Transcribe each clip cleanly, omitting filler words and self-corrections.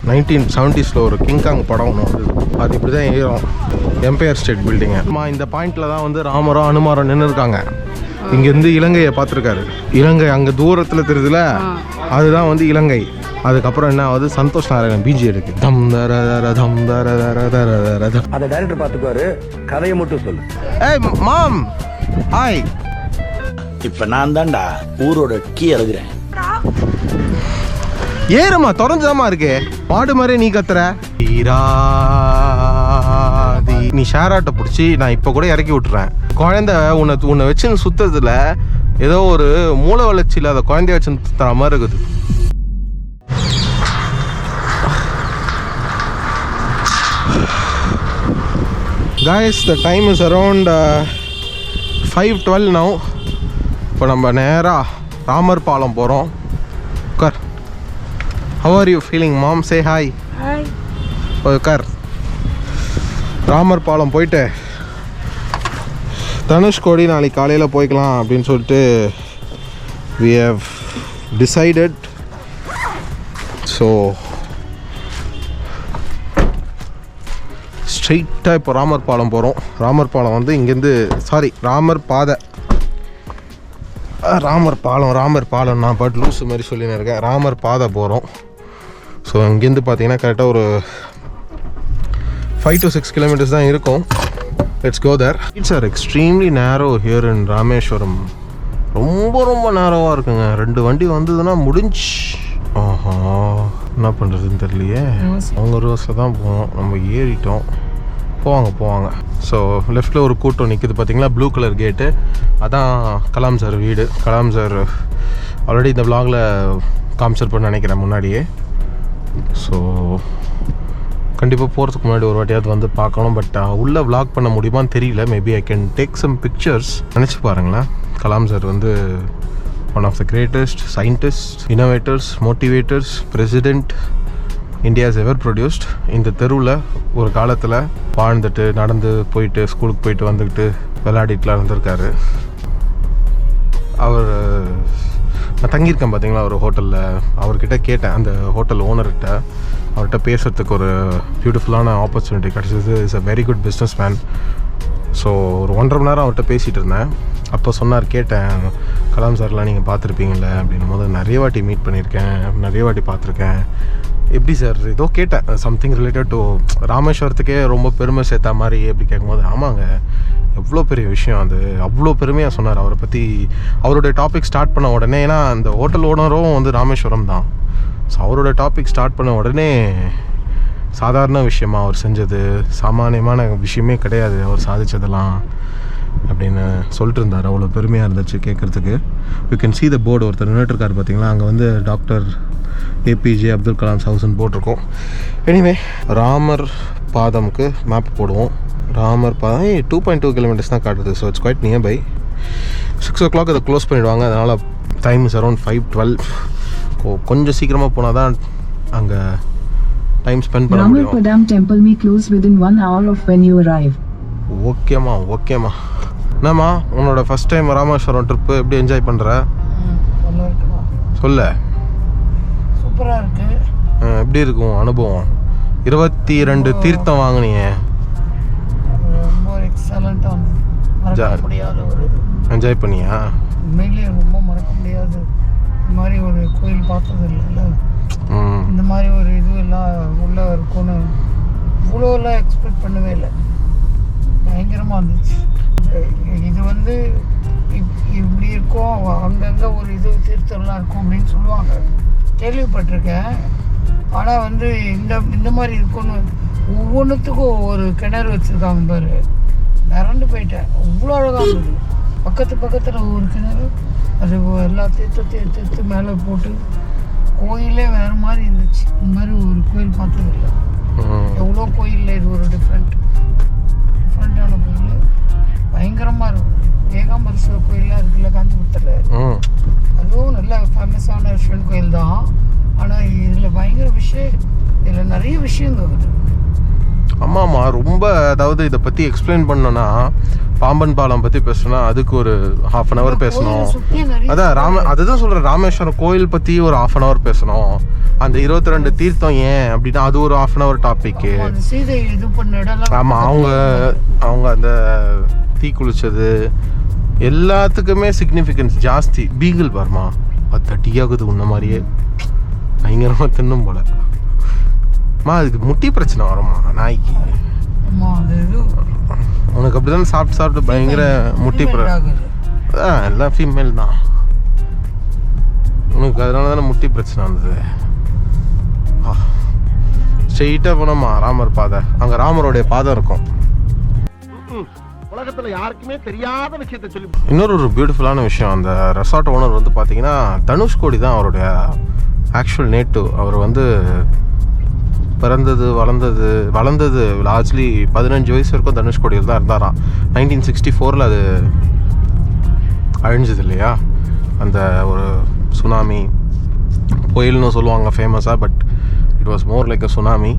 1970s ஒரு King Kong படம் ஒன்று வந்து அது இப்படி தான் ஏறும் எம்பையர் ஸ்டேட் பில்டிங்கு. இந்த பாயிண்டில் தான் வந்து ராமரோ அனுமாரோ நின்று இருக்காங்க. இங்கேருந்து இலங்கையை பார்த்துருக்காரு. இலங்கை அங்கே தூரத்தில் தெரியுதுல, அதுதான் வந்து இலங்கை. அதுக்கப்புறம் என்ன ஆகுது, சந்தோஷ் நாராயணன் பிஜி எடுக்கு தம் தர தர தம் தர தர தர தர தர. அதை டைரக்டர் பார்த்துக்குவாரு, கதையை மட்டும் சொல்லு. ஏய் மாம், ஹாய். இப்போ நான் தான்டா ஊரோட கீ எழுதுறேன். ஏறுமா, தொடர்ந்துதாம்மா இருக்கு. மாடு மாதிரி நீ கத்துற. நீ ஷேர் ஆட்டை பிடிச்சி நான் இப்போ கூட இறக்கி விட்டுறேன். குழந்தை உன்னை வச்சு சுத்துறதுல ஏதோ ஒரு மூளை வளர்ச்சி இல்லாத குழந்தைய வச்சு சுத்துற மாதிரி இருக்குது. Guys, the time is around 5:12 now. இப்போ நம்ம நேராக ராமர் பாலம் போகிறோம். உட்கார். How are you feeling, mom? Say hi. Hi. உட்கார். ராமர் பாலம் போயிட்டு தனுஷ்கோடி நாளைக்கு காலையில் போய்க்கலாம் அப்படின்னு சொல்லிட்டு we have decided. ஸோ ஸ்ட்ரெயிட்டாக இப்போ ராமர் பாலம் போகிறோம். ராமர் பாலம் வந்து இங்கேருந்து ராமர் பாதை, ராமர் பாலம் நான் பாட்டு லூஸு மாதிரி சொல்லின்னு இருக்கேன். ராமர் பாதை போகிறோம். ஸோ இங்கேருந்து பார்த்தீங்கன்னா கரெக்டாக ஒரு 5 to 6 kilometers தான் இருக்கும். Let's go there. It's are extremely narrow here in Rameswaram. ரொம்ப நேரோவாக இருக்குங்க. 2 வண்டி வந்ததுன்னா முடிஞ்சு. ஆஹா, என்ன பண்ணுறதுன்னு தெரியலையே. அவங்க ரோஸில் தான் போகணும், நம்ம ஏறிட்டோம். போவாங்க. ஸோ லெஃப்டில் ஒரு கூட்டம் நிற்குது பார்த்தீங்களா, ப்ளூ கலர் கேட்டு. அதான் கலாம் சார் வீடு. கலாம் சார் ஆல்ரெடி இந்த vlogல காமிச்சிருப்பேன்னு நினைக்கிறேன் முன்னாடியே. ஸோ கண்டிப்பாக போகிறதுக்கு முன்னாடி ஒரு வாட்டியாவது வந்து பார்க்கணும். பட் உள்ளே vlog பண்ண முடியுமான்னு தெரியல. Maybe I can take some pictures. நினச்சி பாருங்களேன், கலாம் சார் வந்து one of the greatest scientist, innovators, motivators, president India's ever produced. இந்த தெருவில் ஒரு காலத்தில் வாழ்ந்துட்டு நடந்து போயிட்டு ஸ்கூலுக்கு போயிட்டு வந்துக்கிட்டு விளையாடிட்டுலாம் இருந்திருக்காரு. அவர் நான் தங்கியிருக்கேன் பார்த்தீங்களா ஒரு ஹோட்டலில். அவர்கிட்ட கேட்டேன், அந்த ஹோட்டல் ஓனர்கிட்ட. அவர்கிட்ட பேசுகிறதுக்கு ஒரு பியூட்டிஃபுல்லான ஆப்பர்ச்சுனிட்டி கிடச்சிது. Is a very good business man. So ஒரு 1.5 மணி நேரம் அவர்கிட்ட பேசிகிட்டு இருந்தேன். அப்போ சொன்னார், கேட்டேன், கலாம் சார்லாம் நீங்கள் பார்த்துருப்பீங்களே அப்படின்னும் போது, நிறைய வாட்டி மீட் பண்ணியிருக்கேன், நிறைய வாட்டி பார்த்துருக்கேன். எப்படி சார் ஏதோ கேட்டேன், சம்திங் ரிலேட்டட் டு ராமேஸ்வரத்துக்கே ரொம்ப பெருமை சேர்த்தா மாதிரி எப்படி கேட்கும்போது, ஆமாங்க எவ்வளோ பெரிய விஷயம் அது, அவ்வளோ பெருமையாக சொன்னார் அவரை பற்றி. அவருடைய டாபிக் ஸ்டார்ட் பண்ண உடனே, ஏன்னா அந்த ஹோட்டல் ஓனரும் வந்து ராமேஸ்வரம் தான். ஸோ அவரோட டாபிக் ஸ்டார்ட் பண்ண உடனே சாதாரண விஷயமா அவர் செஞ்சது, சாமானியமான விஷயமே கிடையாது அவர் சாதித்ததெல்லாம் அப்படின்னு சொல்லிட்டு இருந்தார். அவ்வளோ பெருமையாக இருந்துச்சு கேட்குறதுக்கு. You can see the board. ஒருத்தர் நின்றுட்டுருக்கார் பார்த்தீங்களா, அங்கே வந்து டாக்டர் ஏபிஜே அப்துல் கலாம் ஹவுஸ்ன்னு போட்டிருக்கோம். எனிவே, ராமர் பாதமுக்கு மேப் போடுவோம். ராமர் பாதம் 2.2 kilometers தான் காட்டுது. So it's quite nearby. 6 o'clock அதை க்ளோஸ் பண்ணிவிடுவாங்க. அதனால் டைம் இஸ் அரௌண்ட் 5:12. கொஞ்சம் சீக்கிரமாக போனால் தான் அங்கே டைம் ஸ்பெண்ட் பண்ண முடியும். Ramar Padam temple may close within 1 hour of when you arrive. ஓகேம்மா. என்னம்மா உன்னோட ஃபஸ்ட் டைம் ராமேஸ்வரம் ட்ரிப்பு எப்படி என்ஜாய் பண்ணுற? சொல்ல. சூப்பராக இருக்கு. எப்படி இருக்கும் அனுபவம்? 22 தீர்த்தம் வாங்கினியே. ரொம்ப எக்ஸலண்ட்டாக மறக்க முடியாத ஒரு என்ஜாய் பண்ணியா? உண்மையிலேயே ரொம்ப மறக்க முடியாது. இந்த மாதிரி ஒரு கோயில் பார்த்தது இல்லைல்ல. இந்த மாதிரி ஒரு இது எல்லாம் உள்ள இருக்கும்னு இவ்வளோலாம் எக்ஸ்பெக்ட் பண்ணவே இல்லை. பயங்கரமாக இருந்துச்சு. இது வந்து இப்படி இருக்கும், அங்கங்கே ஒரு இது தீர்த்தம்லாம் இருக்கும் அப்படின்னு சொல்லுவாங்க, கேள்விப்பட்டிருக்கேன். ஆனால் வந்து இந்த மாதிரி இருக்கும்னு ஒவ்வொன்றுத்துக்கும் ஒவ்வொரு கிணறு வச்சுருக்காங்க பாரு. மிரண்டு போயிட்டேன். அவ்வளோ அழகாக இருந்தது. பக்கத்தில் ஒவ்வொரு கிணறு, அது எல்லா தீர்த்து மேலே போட்டு கோயிலே வேறு மாதிரி இருந்துச்சு. இந்த மாதிரி ஒரு கோயில் பார்த்தது இல்லை. எவ்வளோ கோயிலில் இது ஒரு டிஃப்ரெண்ட்டான கோயில். பயங்கரமாக இருக்கும். ஏகாம்பரேஸ்வரர் கோயிலாக இருக்குல்ல காஞ்சிபுரத்தில், அதுவும் நல்ல ஃபேமஸான சிவன் கோயில் தான். ஆனால் இதில் பயங்கர விஷயம், இதில் நிறைய விஷயங்கள் இருக்குது. ஆமாம்மா, ரொம்ப அதாவது இதை பற்றி எக்ஸ்பிளைன் பண்ணோன்னா பாம்பன் பாலம் பற்றி பேசணும்னா அதுக்கு ஒரு 1/2 hour பேசணும். சுத்தி நிறைய அதான் அதுதான் சொல்கிறேன், ராமேஸ்வரம் கோயில் பற்றி ஒரு 1/2 hour பேசணும். அந்த 22 தீர்த்தம் ஏன் அப்படின்னா அது ஒரு 1/2 hour டாப்பிக்கு. அந்த சீதை இது பண்ண இடம்லாம் ஆமாம், அவங்க அந்த தீ குளிச்சது எல்லாத்துக்குமே சிக்னிஃபிகன்ஸ் ஜாஸ்தி. பீகிள் பாருமா, அது தட்டியாகுது உன்ன மாதிரியே பயங்கரமாக தின்னும் போல. அதுக்கு முட்டி பிரச்சனை வருமா நாய்க்கு? ஆமா, அது இது உனக்கு அப்படி தானே சாப்பிட்டு பயங்கர முட்டி எல்லாம் ஃபீமேல் தான். உனக்கு அதனால தானே முட்டி பிரச்சனை வந்தது. ஸ்ட்ரெயிட்டாக போனோமா ராமர் பாதை, அங்கே ராமருடைய பாதை இருக்கும். உலகத்துல யாருக்குமே தெரியாத விஷயத்தை சொல்லி. இன்னொரு பியூட்டிஃபுல்லான விஷயம், அந்த ரெசார்ட் ஓனர் வந்து பார்த்தீங்கன்னா தனுஷ்கோடி தான் அவருடைய ஆக்சுவல் நேட்டிவ். அவர் வந்து பிறந்தது வளர்ந்தது லார்ஜ்லி 15 வயசு வரைக்கும் தனுஷ்கோடியில் தான் இருந்தாராம். 1964 அது அழிஞ்சது இல்லையா, அந்த ஒரு சுனாமி புயல்னு சொல்லுவாங்க ஃபேமஸாக, but it was more like a tsunami.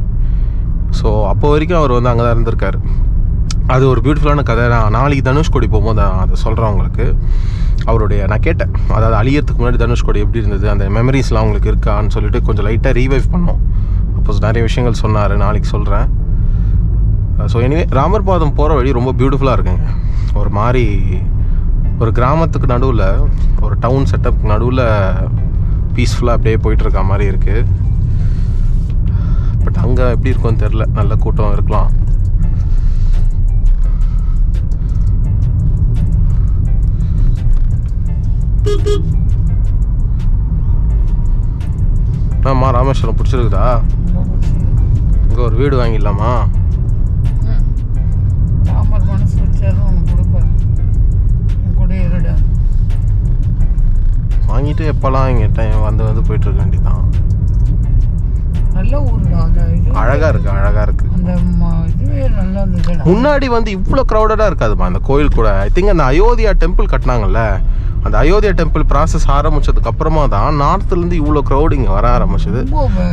So அப்போ வரைக்கும் அவர் வந்து அங்கே தான் இருந்திருக்காரு. அது ஒரு பியூட்டிஃபுல்லான கதை. நான் நாளைக்கு தனுஷ்கோடி போகும்போது அதை சொல்கிறேன் உங்களுக்கு. அவருடைய நான் கேட்டேன், அதாவது அழியறதுக்கு முன்னாடி தனுஷ்கோடி எப்படி இருந்தது, அந்த மெமரிஸ்லாம் அவங்களுக்கு இருக்கான்னு சொல்லிட்டு கொஞ்சம் லைட்டாக ரீவைவ் பண்ணோம். அப்போ நிறைய விஷயங்கள் சொன்னார், நாளைக்கு சொல்கிறேன். ஸோ எனிவே ராமர் பாதம் போகிற வழி ரொம்ப பியூட்டிஃபுல்லாக இருக்குங்க. ஒரு மாதிரி ஒரு கிராமத்துக்கு நடுவில், ஒரு டவுன் செட்டப்புக்கு நடுவில் பீஸ்ஃபுல்லாக அப்படியே போயிட்டுருக்க மாதிரி இருக்குது. பட் அங்கே எப்படி இருக்கும்னு தெரில, நல்ல கூட்டம் இருக்கலாம். ஆமா, ராமேஸ்வரம் பிடிச்சிருக்குதா? இங்கே ஒரு வீடு வாங்கிடலாமா? ராமர் மனசு வச்சாலும் அவனுக்கு கொடுப்பாரு. என் கூட இருடா வாங்கிட்டு எப்போல்லாம் இங்கே டைம் வந்து போயிட்டு இருக்க வேண்டியதான். நல்ல ஊருடா, அந்த இது அழகாக இருக்குது. அந்த இதுவே நல்லா இருந்தது. முன்னாடி வந்து இவ்வளோ க்ரௌடடாக இருக்காதுமா அந்த கோயில் கூட. ஐ திங்க் அந்த அயோத்தியா டெம்பிள் கட்டினாங்கல்ல, அந்த அயோத்தியா டெம்பிள் ப்ராசஸ் ஆரம்பிச்சதுக்கு அப்புறமா தான் நார்த்துலேருந்து இவ்வளோ க்ரௌட் இங்கே வர ஆரம்பிச்சது.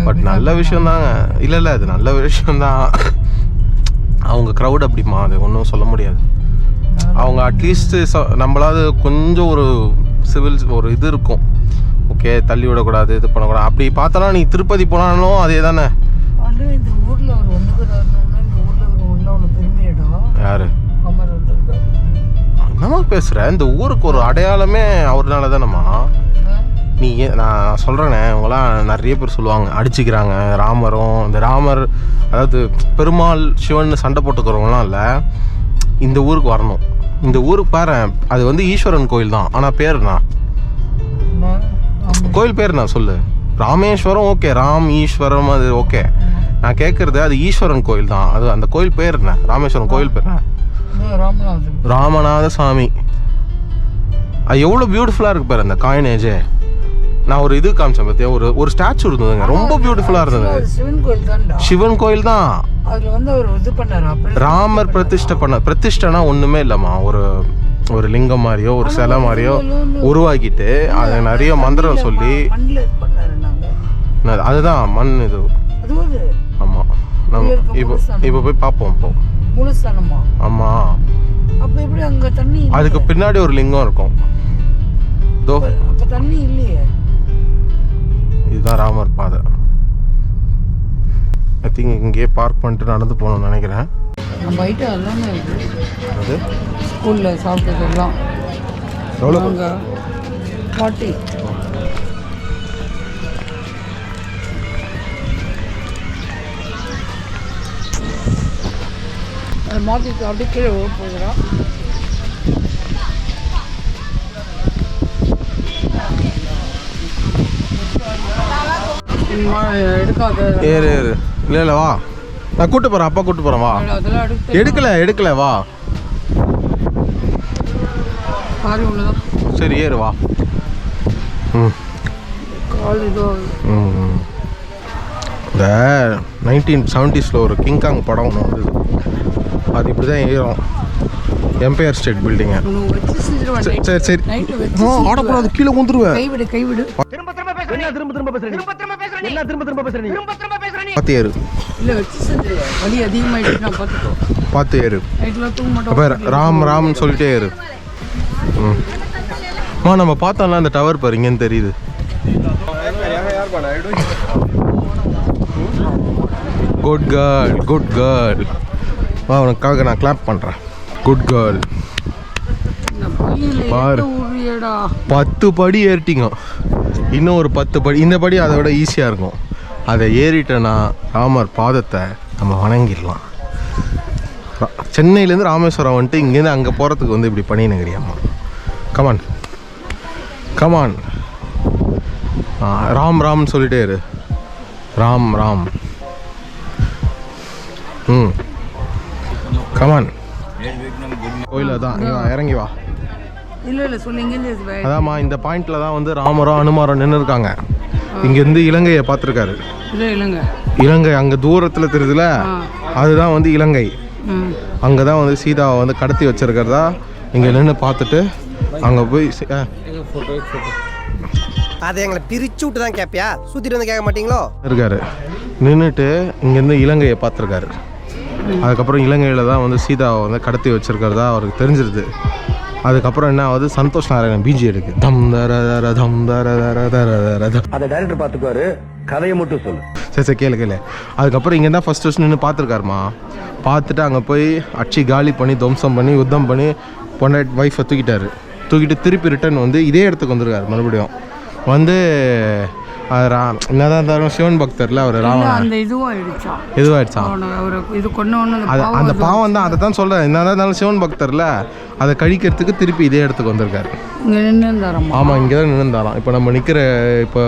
பட் நல்ல விஷயம் தாங்க. இல்லை அது நல்ல விஷயந்தான். அவங்க க்ரௌட் அப்படிமா, அது ஒன்றும் சொல்ல முடியாது. அவங்க அட்லீஸ்ட் நம்மளாவது கொஞ்சம் ஒரு சிவில் ஒரு இது இருக்கும், ஓகே தள்ளி விடக்கூடாது, இது பண்ணக்கூடாது. அப்படி பார்த்தோன்னா நீ திருப்பதி போனாலும் அதே தானே. இந்த ஊரில் அவர் வந்துக்கிறாருன்னா இந்த ஊரில் உள்ள அவ்வளோ பெருமையடா. யார் ராமர் வந்திருக்காரு. என்னம்மா பேசுகிற? இந்த ஊருக்கு ஒரு அடையாளமே அவர்னால தானம்மா. நீ நான் சொல்கிறேனே, அவங்களாம் நிறைய பேர் சொல்லுவாங்க அடிச்சுக்கிறாங்க ராமரும். இந்த ராமர் அதாவது பெருமாள் சிவன் சண்டை போட்டுக்கிறவங்களாம் இல்லை, இந்த ஊருக்கு வரணும். இந்த ஊருக்கு பாரு, அது வந்து ஈஸ்வரன் கோயில் தான். ஆனால் பேருண்ணா கோயில் பேர் நான் சொல்லு, ராமேஸ்வரம் ஓகே, ராம் ஈஸ்வரம் அது ஓகே. நான் கேட்குறது அது ஈஸ்வரன் கோயில் தான். அது அந்த கோயில் பேர் என்ன? ராமேஸ்வரம் கோயில் பேர் என்ன? ராமநாத சாமி. அது எவ்வளோ பியூட்டிஃபுல்லாக இருக்கு பாரு அந்த காயினேஜே. நான் ஒரு இது காமிச்சேன் பார்த்தியா, ஒரு ஸ்டாச்சு இருந்ததுங்க, ரொம்ப பியூட்டிஃபுல்லாக இருந்தது. சிவன் கோயில் தான். அதுல வந்து அவர் இது பண்ணாரு, ராமர் பிரதிஷ்டைனா ஒண்ணுமே இல்லம்மா, ஒரு லிங்கம் மாதிரியோ ஒரு சிலை மாதிரியோ உருவாக்கிட்டு அதை நிறைய மந்திரம் சொல்லி அதுதான் மண் இது. ஆமா, நம்ம இப்போ போய் பார்ப்போம். இப்போ ஆமா, அதுக்கு பின்னாடி ஒரு லிங்கம் இருக்கும். தண்ணி இல்லையே. இதுதான் ராமர் பாதை. ஐ திங்க் இங்கேயே பார்க் பண்ணிட்டு நடந்து போகணும்னு நினைக்கிறேன். நம்ம ஐட்டம் எல்லாமே இருக்குது. அது ஸ்கூலில் சாப்பிட்டதெல்லாம் எவ்வளோ? 40. அது மாற்றி அப்படியே கீழே போகிறோம். எடுக்காத ஏறு இல்லை வா, நான் கூட்டு போகிறேன், அப்பா கூட்டு போகிறேன் வா. எடுக்கல வா. சரி ஏறு வா. இந்த 1970s ஒரு கிங்காங் படம் ஒன்று வந்தது, அது இப்படி தான் ஏறும். Empire state building. சரி ஆடப்படாது, கீழே வந்துருவேன். கைவிடு பார்த்து ஏறு. இல்லை வச்சு செஞ்சு வலி அதிகமாகிட்டு நான் பார்த்துக்கோ. பார்த்து ஏறு. நைட்டில் தூங்க மாட்டோம். அப்போ ராம் ராம்னு சொல்லிட்டே ஏறு. நம்ம பார்த்தோம்ல அந்த டவர் பாரு இங்கேன்னு தெரியுது. Good girl, good girl. வா, உனக்காக நான் கிளாப் பண்ணுறேன். Good girl. பாரு 10 படி ஏறிட்டிங்க. இன்னும் ஒரு 10 படி. இந்த படி அதை விட ஈஸியாக இருக்கும். அதை ஏறிட்டேன்னா ராமர் பாதத்தை நம்ம வணங்கிடலாம். சென்னையிலேருந்து ராமேஸ்வரம் வந்துட்டு இங்கேருந்து அங்கே போகிறதுக்கு வந்து இப்படி பண்ணினுங்கிறியாம்மா. Come on come on. ராம் ராம்னு சொல்லிட்டே இரு. ராம் ராம். கமான். கோயிலில் தான் இறங்கி வா. இல்லை சொல்லிங்க. அதாம்மா இந்த பாயிண்டில் தான் வந்து ராமரும் அனுமாரும் நின்று இருக்காங்க. இங்கேருந்து இலங்கையை பார்த்துருக்காரு. இலங்கை அங்கே தூரத்தில் தெரியுதுல, அதுதான் வந்து இலங்கை. அங்கே தான் வந்து சீதாவை வந்து கடத்தி வச்சிருக்கிறதா இங்கே நின்று பார்த்துட்டு அங்கே போய் அதை எங்களை பிரிச்சு விட்டு தான் கேட்பியா? சுற்றிட்டு வந்து கேட்க மாட்டீங்களோ? இருக்காரு நின்றுட்டு இங்கேருந்து இலங்கையை பார்த்துருக்காரு. அதுக்கப்புறம் இலங்கையில் தான் வந்து சீதாவை வந்து கடத்தி வச்சிருக்கிறதா அவருக்கு தெரிஞ்சிருது. அதுக்கப்புறம் என்ன ஆகுது, சந்தோஷ் நாராயணன் பிஜி எடுக்கு தம் தர தர தம் தர தர தர தர. அதை டைரக்டர் பார்த்துக்குவாரு, கதையை மட்டும் சொல்லு. சரி கேளு. அதுக்கப்புறம் இங்கே தான் ஃபஸ்ட் நின்று பார்த்துருக்காருமா. பார்த்துட்டு அங்கே போய் அடிச்சு காலி பண்ணி துவம்சம் பண்ணி யுத்தம் பண்ணி ஒய்ஃபை தூக்கிட்டு திருப்பி ரிட்டர்ன் வந்து இதே இடத்துக்கு வந்துருக்காரு. மறுபடியும் வந்து என்னதான் இருந்தாலும் சிவன் பக்தர்ல அவர் ராவணன் இதுவாயிடுச்சான். அந்த பாவம் தான், அதை தான் சொல்கிறேன். என்னதான் இருந்தாலும் சிவன் பக்தர்ல அதை கழிக்கிறதுக்கு திருப்பி இதே இடத்துக்கு வந்திருக்காரு. ஆமாம், இங்கே தான் நின்றுந்தாராம். இப்போ நம்ம இப்போ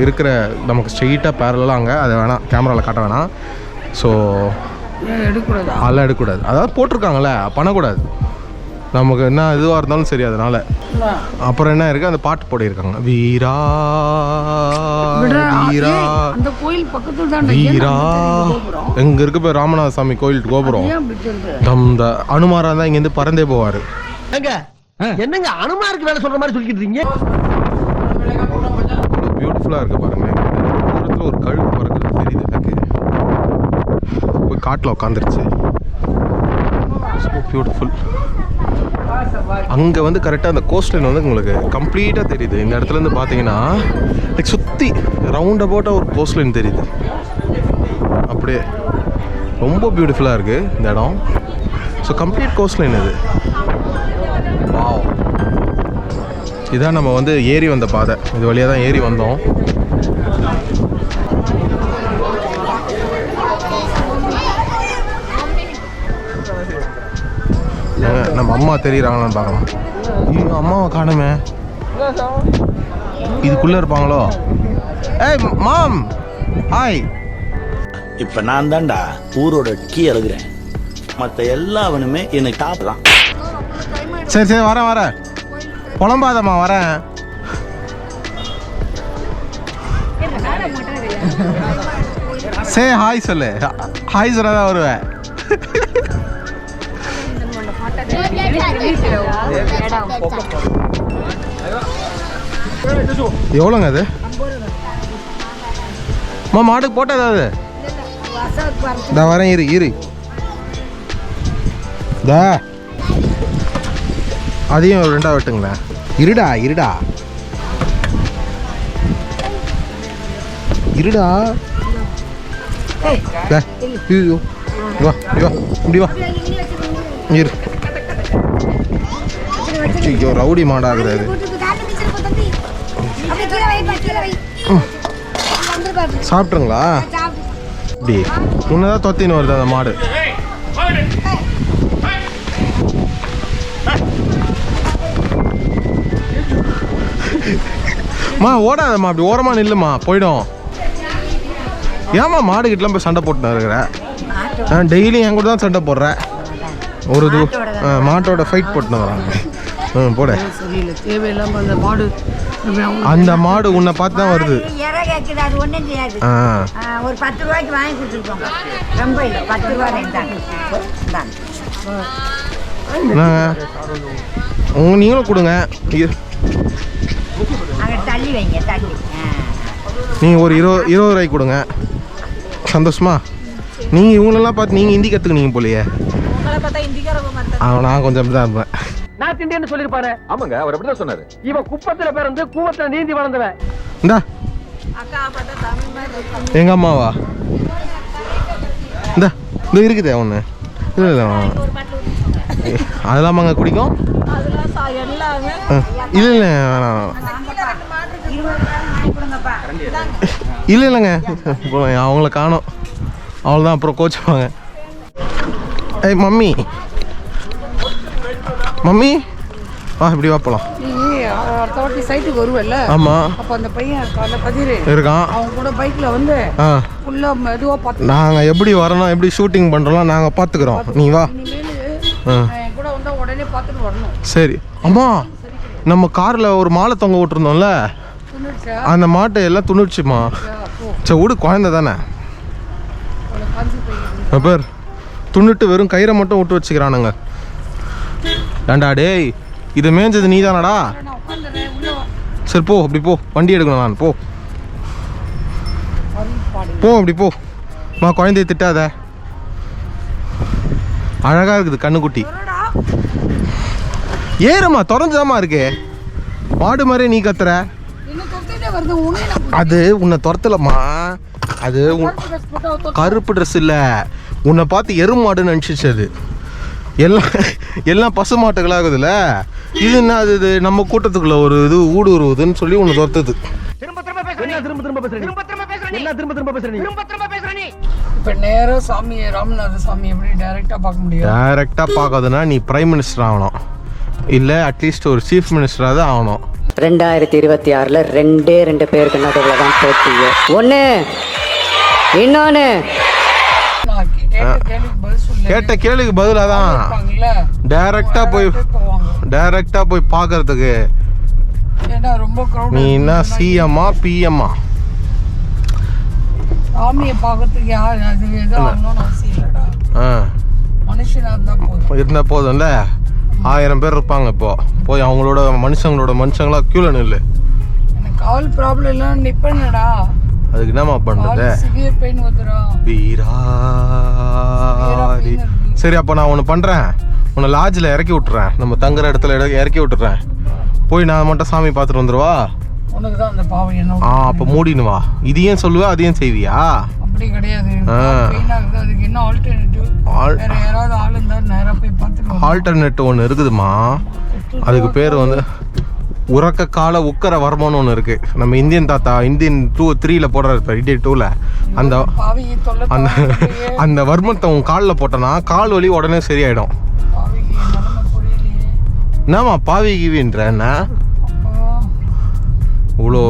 இருக்கிற நமக்கு ஸ்ட்ரெயிட்டாக பேரலாம் அங்கே, அதை வேணாம் கேமராவில் காட்ட வேணாம். ஸோ அதெல்லாம் எடுக்கக்கூடாது. அதாவது போட்டிருக்காங்களே பண்ணக்கூடாது. நமக்கு என்ன இதுவாக இருந்தாலும் சரி. அதனால் அப்புறம் என்ன இருக்குது, அந்த பாட்டு போட்டிருக்காங்க, வீரா வீரா வீரா. எங்கே இருக்கு இப்போ ராமநாத சாமி கோயில் கோபுரம். இந்த அனுமாரா தான் இங்கேருந்து பறந்தே போவார். என்னங்க அனுமாருக்கு வேலை சொல்கிற மாதிரி சொல்லிக்கிட்டு இருக்கீங்க? பியூட்டிஃபுல்லாக இருக்குது பாருங்க. தூரத்தில் ஒரு கழுகு பறக்கிறது தெரியுது எனக்கு. போய் காட்டில் உட்காந்துருச்சு. So beautiful. அங்கே வந்து கரெக்டாக அந்த கோஸ்ட்லைன் வந்து உங்களுக்கு கம்ப்ளீட்டாக தெரியுது. இந்த இடத்துலேருந்து பார்த்தீங்கன்னா லைக் சுற்றி ரவுண்ட் அபவுட்டாக ஒரு கோஸ்ட்லைன் தெரியுது. அப்படியே ரொம்ப பியூட்டிஃபுல்லாக இருக்குது இந்த இடம். ஸோ கம்ப்ளீட் கோஸ்ட்லைன் இது. வாவ். இதான் நம்ம வந்து ஏறி வந்த பாதை. இது வழியாக தான் ஏறி வந்தோம். நம்ம அம்மா தெரியுறாங்களான்னு பார்க்கலாம். அம்மாவை காணுமே, இதுக்குள்ளே இருப்பாங்களோ? ஏய் மாம், ஹாய். இப்போ நான் தான்டா ஊரோட கீ எழுதுறேன். மற்ற எல்லாவனுமே எனக்கு டாப் தான். சரி வரேன். புலம்பாதம்மா, வரேன். சே ஹாய் சொல்லு. ஹாய் சொன்னா தான் வருவேன். எவ்வளோங்க அது? மாட்டுக்கு போட்ட ஏதாவது நான் வரேன். இரு தா அதையும் 2 வெட்டுங்களேன். இருடா இப்படி வா இரு. ஐயோ ரவுடி மாடாகுது அது. சாப்பிட்ருங்களா? இப்படி முன்னதான் தொத்தின்னு வருது அந்த மாடு. ஓடாதம்மா, அப்படி ஓரமாக நில்லுமா, போயிடும். ஏம்மா மாடுகிட்டலாம் போய் சண்டை போட்டுன்னு இருக்கிற? டெய்லி என் கூட தான் சண்டை போடுறேன். ஒரு மாட்டோட ஃபைட் போட்டுன்னு வராங்க. போட அந்த மாடு உன்னை பார்த்து தான் வருது. ஒரு 10 ரூபாய்க்கு வாங்கி கொடுத்துருக்கோம். ரொம்ப இல்லை, 10 ரூபா நீங்களும் கொடுங்க. தள்ளி வைங்க, தள்ளி. நீங்கள் ஒரு 20 ரூபாய்க்கு கொடுங்க. சந்தோஷமா? நீங்கள் இவங்களெல்லாம் பார்த்து நீங்கள் ஹிந்தி கற்றுக்குனீங்க போலையே. உங்களை பார்த்தா இந்திக்காரங்க மாதிரி நான் கொஞ்சம் அப்படி தான் இருப்பேன். நான் திண்டியன்னு சொல்லிருப்பாரு. ஆமாங்க, அவர் அப்படிதான் சொன்னாரு. இவன் குப்பத்துல பிறந்து கூவத்துல நீந்தி வளர்ந்தவன். இந்தா அக்கா பார்த்தா தமிழ் மாதிரி இருக்கு. எங்கள் அம்மாவா? இந்த இந்த இருக்குதே ஒன்று. இல்லை இல்லை ஒரு பாட்டில் ஊத்திக்கோங்க. அதெல்லாம் அங்கே குடிக்கும். அதெல்லாம் எல்லாமே இல்லை இல்லை வேணாம். இல்லை இல்லைங்க, இப்போ அவங்கள காணோம், அவ்வளோதான். அப்புறம் கோச்சுவாங்க. ஏய் மம்மி, மம்மி வா, இப்படி வா போகலாம். நீ அடுத்த வாட்டி சைட்டுக்கு வருவல்ல, ஆமாம் அப்போ அந்த பையன் அந்த பதிரு இருக்கான். அவங்க கூட பைக்கில் வந்து ஆ, ஃபுல்லாக மெதுவாக பார்த்து நாங்கள் எப்படி வரணும், எப்படி ஷூட்டிங் பண்ணுறோம் நாங்கள் பார்த்துக்குறோம். நீ வா. இனிமேல் என் கூட வந்தால் உடனே பார்த்துட்டு வரணும். சரி. அம்மா, நம்ம காரில் ஒரு மாலை தொங்க விட்டுருந்தோம்ல, சொன்னிடுச்சா அந்த மாட்டை எல்லாம் துணிடுச்சுமா. சரி விடு, குழந்தை தானே. காஞ்சி போய் பேர் துண்ணிட்டு வெறும் கயிறை மட்டும் விட்டு வச்சுக்கிறானுங்க. ஏண்டா டேய், இதை மேய்ஞ்சது நீ தானடா? நான் உட்காந்துறேன் உள்ள சரி போ, அப்படி போ, வண்டி எடுக்கணும் நான். போ போ, அப்படி போ. மா, குழந்தைய திட்டாத, அழகா இருக்குது கண்ணுக்குட்டி. ஏறுமா, திறந்துதாம்மா இருக்கு. மாடு மாதிரி நீ கத்துற. என்ன தொத்திட்டே வருது உனே. அது உன்னை துரத்தலம்மா, அது கருப்பு ட்ரெஸ் இல்லை, உன்னை பார்த்து எருமாடுன்னு நினச்சிச்சு. அது எல்லாம் பசு மாட்டுகளாகுதுல்ல. இது என்ன, அது இது நம்ம கூட்டத்துக்குள்ள ஒரு இது ஊடுருவுதுன்னு சொல்லி உன்னை துரத்துது. இப்போ நேராக சாமி ராமநாத சாமி எப்படி டைரெக்டாக பார்க்க முடியும்? டைரெக்டாக பார்க்காதுன்னா நீ பிரைம் மினிஸ்டர் ஆகணும், இல்லை அட்லீஸ்ட் ஒரு சீஃப் மினிஸ்டராக தான் ஆகணும். 2026ல் 2 பேருக்கு நடுவில் தான் போட்டியே. ஒன்று இன்னொன்று. நான் கேட்ட கேள்விக்கு பதில் சொல்லு. கேட்ட கேள்விக்கு பதிலாக தான் இருப்பாங்கல்ல, டைரெக்டாக போய் பார்க்கறதுக்கு. ஏன்னா ரொம்ப நீ க்ரௌட். என்ன சிஎம்மா பிஎம்மா? சாமியை பார்க்கறதுக்கு யார் அது எதுவும் ஆகணும்னு அவசியம் இல்லைடா. மனுஷனாக இருந்தால் போதும். இருந்தால் போதும்ல. 1000 பேர் இருப்பாங்க இப்போ. போய் அவங்களோட மனுஷங்களா க்யூல நில்லு. எனக்கு கால் ப்ராப்ளம் இல்லைன்னு நிற்பேன்டா. அதுக்கு என்னம்மா பண்ணுறது? சிவியர் பெயின் வந்துடும். வீராதி. சரி, அப்போ நான் ஒன்று பண்ணுறேன், உன்னை லாட்ஜில் இறக்கி விட்டுறேன், நம்ம தங்குற இடத்துல இறக்கி விட்டுறேன். போய் நான் மட்டும் சாமி பார்த்துட்டு வந்துடுவா. உனக்கு தான் அந்த பாவம் என்ன. அப்போ மூடினு வா. இதையும் சொல்லுவா, அதையும் செய்வியா? அப்படி கிடையாது. பெயின் ஆகுது, அதுக்கு என்ன ஆல்டர்னேட்டிவ்? வேற யாராவது ஆள் இருந்தால் நேராக போய் பார்த்துட்டு. ஆல்டர்னேட் ஒன்று இருக்குதுமா, அதுக்கு பேர் வந்து உறக்க கால உக்கர வர்மம்னு ஒன்று இருக்குது. நம்ம இந்தியன் தாத்தா இந்தியன் 2-3ல் போடுறாரு, இப்போ இந்தியன் 2ல் அந்த பாவியை தொல்லை அந்த அந்த வர்மத்தை உன் காலில் போட்டோன்னா கால் வலி உடனே சரியாயிடும். பாவிக்கு நிலைமை புரியலையே. என்னம்மா பாவி கிவின்ற என்ன இவ்வளோ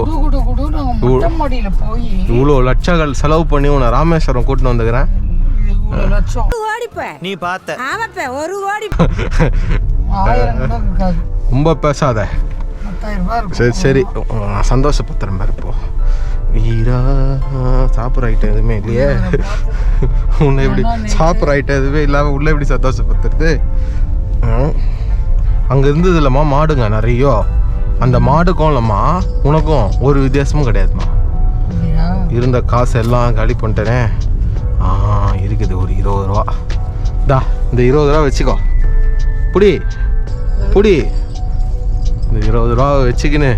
மொட்டை மாடியில் போய் இவ்வளோ லட்சங்கள் செலவு பண்ணி உன்னை ராமேஸ்வரம் கூட்டின்னு வந்துக்கிறேன். இவ்வளோ லட்சம் நீ பார்த்த ஆமாப்ப ஒரு கோடி 1000 கூட இருக்காது. ரொம்ப பேசாத. 10,000 ரூபாய் இருக்கும். சரி சரி, நான் சந்தோஷப்படுத்துறேன் பாரு. இப்போ வீரா சாப்பிட்ற ஐட்டம் எதுவுமே இல்லையே. உன்னை எப்படி சாப்பிட்ற ஐட்டம் எதுவுமே இல்லாமல் உள்ள எப்படி சந்தோஷப்படுத்துறது? அங்கே இருந்தது இல்லைம்மா மாடுங்க நிறைய. அந்த மாடுக்கும் இல்லைம்மா உனக்கும் ஒரு வித்தியாசமும் கிடையாதும்மா. இல்லையா? இருந்த காசு எல்லாம் காலி பண்ணிட்டேனே. இருக்குது ஒரு 20 ரூபா. தா, இந்த 20 ரூபா வச்சுக்கோ. புடி புடி, இந்த 20 ரூபா வச்சுக்கின்னு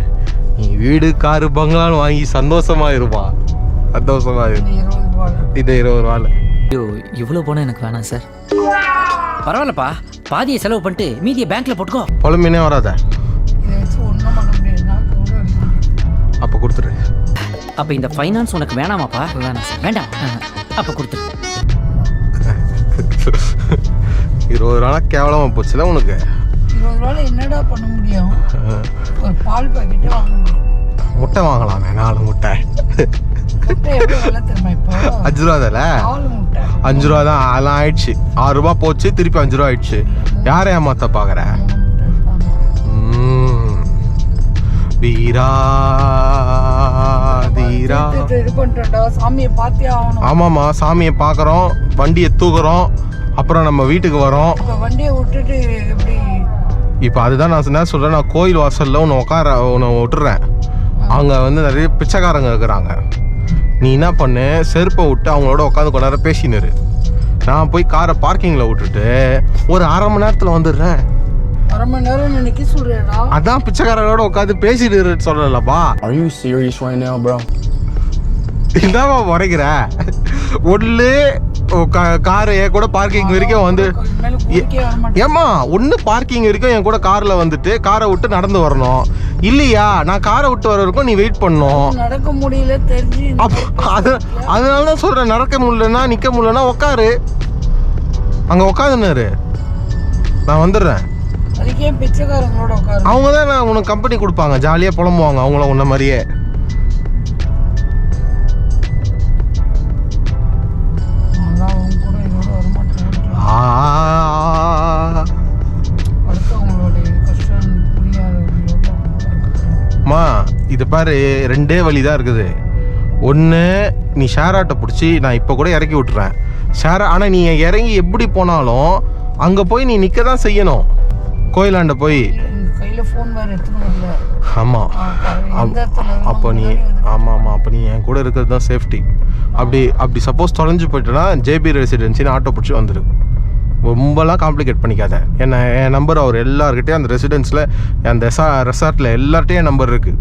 நீ வீடு காரு பங்களான்னு வாங்கி சந்தோஷமா இருப்பா. சந்தோஷமா இரு. இந்த 20 ரூபாய் இந்த 20 ரூபால ஐயோ, இவ்வளோ போனால் எனக்கு வேணாம் சார். பரவாயில்லப்பா, பாதியை செலவு பண்ணிட்டு மீதியை பேங்க்ல போட்டுக்கோ. புலம்பினே வராத. இதை வச்சு ஒன்றும் பண்ண முடியாதுன்னா கூட அடிக்க முடியும். அப்போ கொடுத்துரு. அப்போ இந்த ஃபைனான்ஸ் உனக்கு வேணாமாப்பா? வேணாம் சார். வேண்டாம். அப்போ கொடுத்துரு. 20 ரூபா கேவலமாக போச்சுல உனக்கு. 20 ரூபாயில் என்னடா பண்ண முடியும்? ஒரு பால் பாக்கெட்டே வாங்க முடியும். முட்டை வாங்கலாமே, 4 முட்டை. முட்டை எவ்வளோ விலை தெரியுமா இப்போ? 5 ரூபா தானே? 4 முட்டை 5 ரூபா தான். அதெல்லாம் ஆயிடுச்சு. 6 ரூபா போச்சு, திருப்பி 5 ரூபா ஆயிடுச்சு. யாரை ஏமாத்த பார்க்குற? வீரா தீரா. இது பண்ணிட்டோம்டா, சாமியை பார்த்தே ஆகணும். ஆமாம்மா, சாமியை பார்க்குறோம், வண்டியை தூக்குறோம், அப்புறம் நம்ம வீட்டுக்கு வரோம். இப்போ வண்டியை விட்டுட்டு எப்படி? இப்போ அதுதான் நான் என்ன சொல்கிறேன், நான் கோயில் வாசலில் உன்னை விட்டுறேன். அங்கே வந்து நிறைய பிச்சைக்காரங்க இருக்கிறாங்க. நீ என்ன பண்ணு, செருப்பை விட்டு அவங்களோட உட்காந்து கொஞ்ச நேரம் பேசினிரு. நான் போய் காரை பார்க்கிங்கில் விட்டுட்டு ஒரு அரை மணி நேரத்தில் வந்துடுறேன். அரை மணி நேரம் நினைக்க சொல்றியாடா? அதான் பிச்சைக்காரங்களோட உட்காந்து பேசிட்டு சொல்லலப்பா. Are you serious right now, bro? இதான்ப்பா முறைக்கிற. ஒன்று காரு என் கூட பார்க்கிங் வரைக்கும் வந்து, ஏம்மா ஒன்று பார்க்கிங் வரைக்கும் என் கூட காரில் வந்துட்டு காரை விட்டு நடந்து வரணும். இல்லையா நான் காரை விட்டு வர வரைக்கும் நீ வெயிட் பண்ணணும். நடக்க முடியல தெரிஞ்சு அதனால தான் சொல்கிறேன், நடக்க முடியலன்னா நிற்க முடியலன்னா உட்காரு, அங்கே உட்காந்துனாரு, நான் வந்துடுறேன். அதுக்கே பிச்சைக்காரங்களோட உட்காரு. அவங்க தான் நான் உனக்கு கம்பெனி கொடுப்பாங்க, ஜாலியாக புலம்புவாங்க அவங்கள உன்ன மாதிரியே. அம்மா இது பாரு, ரெண்டே வழி தான் இருக்குது. ஒன்று நீ ஷேர் ஆட்டோ பிடிச்சி நான் இப்போ கூட இறக்கி விட்டுறேன் ஷேர். ஆனால் நீ இறங்கி எப்படி போனாலும் அங்கே போய் நீ நிற்க தான் செய்யணும், கோயிலாண்ட போய். ஆமாம் அப்போ நீ ஆமாம் அப்போ நீ என் கூட இருக்கிறது தான் சேஃப்டி. அப்படி சப்போஸ் தொலைஞ்சு போயிட்டேன்னா ஜேபி ரெசிடென்சின்னு ஆட்டோ பிடிச்சி வந்துடு. ரொம்பலாம் காம்ப்ளிகேட் பண்ணிக்காத. என் நம்பர் அவர் எல்லார்கிட்டையும் அந்த ரெசிடென்ஸில் அந்த ரெசார்ட்டில் எல்லார்ட்டையும் என் நம்பர் இருக்குது,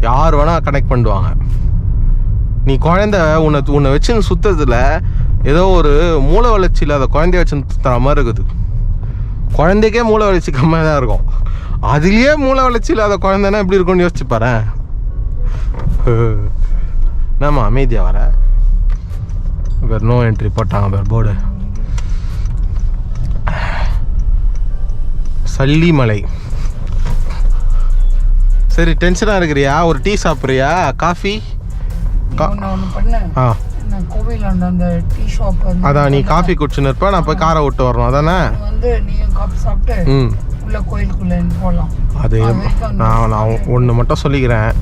யார் வேணால் கனெக்ட் பண்ணுவாங்க. நீ குழந்த உன்னை வச்சுன்னு சுற்றுறதுல ஏதோ ஒரு மூளை வளர்ச்சி இல்லாத குழந்தைய வச்சுன்னு சுற்றுற மாதிரி இருக்குது. குழந்தைக்கே மூளை வளர்ச்சி கம்மியாக தான் இருக்கும், அதுலேயே மூளை வளர்ச்சி இல்லாத குழந்தைன்னா எப்படி இருக்கும்னு யோசிச்சு பாரு. என்னம்மா அமைதியாக வர? வேறு நோ என்ட்ரி போட்டாங்க வேறு போர்டு. சல்லிமலை. சரி டென்ஷனாக இருக்கிறியா? ஒரு டீ சாப்பிட்றியா? காஃபி? அதான் நீ காஃபி குடிச்சுன்னு இருப்ப, நான் போய் காரை விட்டு வரணும் அதானே? அது நான் ஒன்று மட்டும் சொல்லிக்கிறேன்,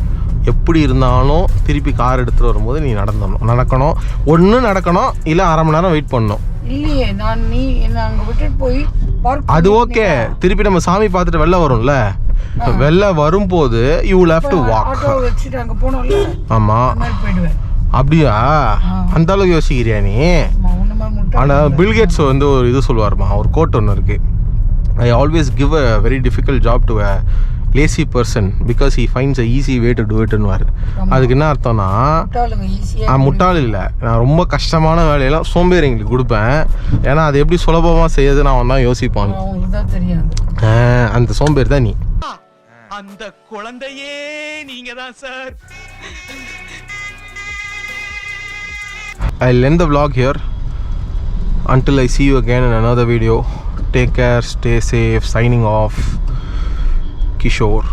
எப்படி இருந்தாலும் திருப்பி கார் எடுத்துகிட்டு வரும்போது நீ நடக்கணும். ஒன்று நடக்கணும், இல்லை அரை மணி நேரம் வெயிட் பண்ணணும். இல்லையே நான் நீ என்ன அங்கே விட்டுட்டு போய் அது ஓகே. திருப்பி நம்ம சாமி பார்த்துட்டு வெளில வரும்ல, வெளில வரும்போது you will have to walk. ஆமாம் அப்படியா? அந்த அளவுக்கு யோசிக்கிறியா நீ? ஆனால் பில்கேட்ஸ் வந்து ஒரு இது சொல்லுவார்மா, ஒரு கோட் ஒன்று இருக்குது, I always give a very difficult job to a lazy person because he finds a easy way to do இட்னுவார். அதுக்கு என்ன அர்த்தம்னா, முட்டாள் இல்லை, நான் ரொம்ப கஷ்டமான வேலையெல்லாம் சோம்பேறிங்களுக்கு கொடுப்பேன், ஏன்னா அது எப்படி சுலபமாக செய்யறதுன்னு அவன் தான் யோசிப்பான். அந்த சோம்பேறி தான் நீ. அந்த குழந்தையே நீங்க தான் sir. I'll end the vlog here. Until I see you again in another video. Take care, stay safe. Signing off, Kishore.